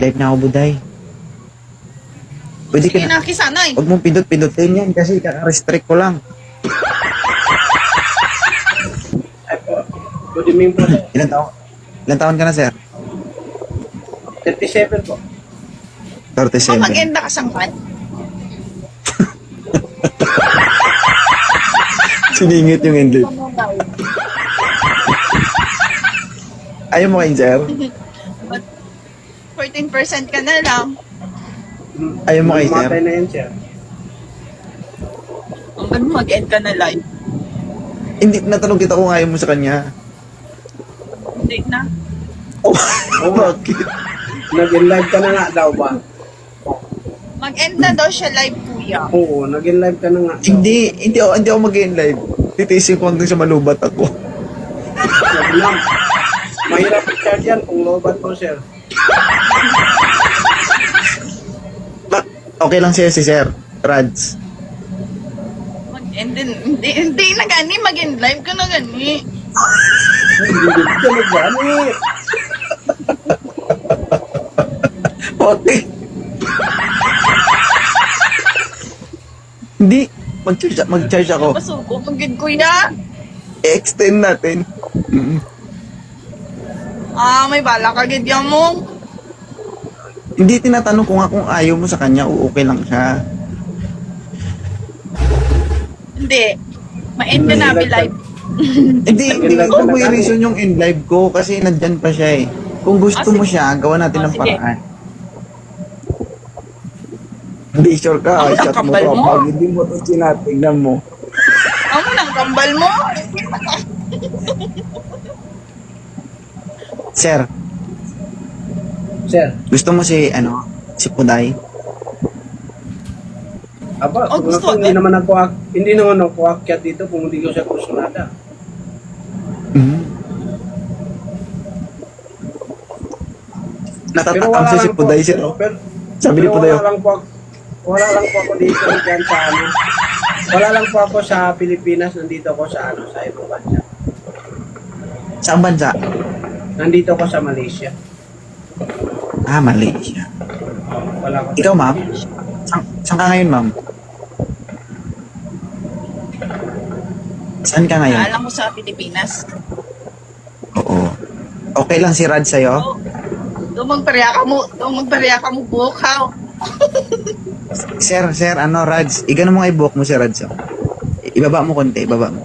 Live na ako, Buday. Pwede ka Sige na. na, kisanay. Huwag mong pindot-pindutin yan kasi kaka-restrict ko lang. Ay po. Good evening po. Ilan taon ka na, sir? 37 po. 37. Mag-enda ka sangkan. Siningit yung endlet. Ayaw mo kayo, sir? 14% ka na lang. Ayaw mo kayo, sir? Matay na yan, sir. Hanggang mag-end ka na live. Hindi, natanong kita kung ayaw mo sa kanya. Hindi na. Oh, Oo. bakit? Nag-in-live ka na nga daw ba? Mag-end na daw siya live, kuya. Oo, nag-in-live ka na nga daw. Hindi ako mag-live. Titiisin ko hanggang sa malubat ako. Sabi lang, mahirap i-charge yan kung lobat po, sir. Okay lang siya si Sir Rads. Mag-end din. Hindi na gani. Mag-end live ka na gani. Hindi ka nag-gamit. Okay. Hindi. Mag-charge ako. Pasuko. Mag-end, kuya. I-extend natin. May bala ka, gidya mo. Hindi tinatanong ko nga kung ayaw mo sa kanya o okay lang siya. Hindi. Ma-end na namin live. Hindi ko mo i-reason yung in live ko kasi nandyan pa siya eh. Kung gusto mo siya, gawa natin ng Sige. paraan. Hindi sure ka, Ang shot mo kambal to. mo. Pag hindi mo ito tinatignan mo. Ang nang kambal mo. Sir, Sir, gusto mo si Puday? aba, Oh, kung gusto ako, hindi eh. naman ako akyat dito kung hindi ko siya kursunada. Natatakam si Puday, sir. Pero, Sabi ni pero Puday, wala lang po ako dito dyan sa ano. Wala lang po ako sa Pilipinas, nandito ako sa sa ibang bansa. saan bansa? Nandito ako sa Malaysia. Malaysia. Wala ko. Ikaw, ma'am? Saan ka ngayon, ma'am? Saan ka ngayon? Alam mo sa Pilipinas. Oo. Okay lang si Rad sa'yo? Doon magpariya ka mo buhok, ha? Sir, Rads, igano mo nga i-book mo si Rads. Oh. Ibaba mo konti, ibaba mo.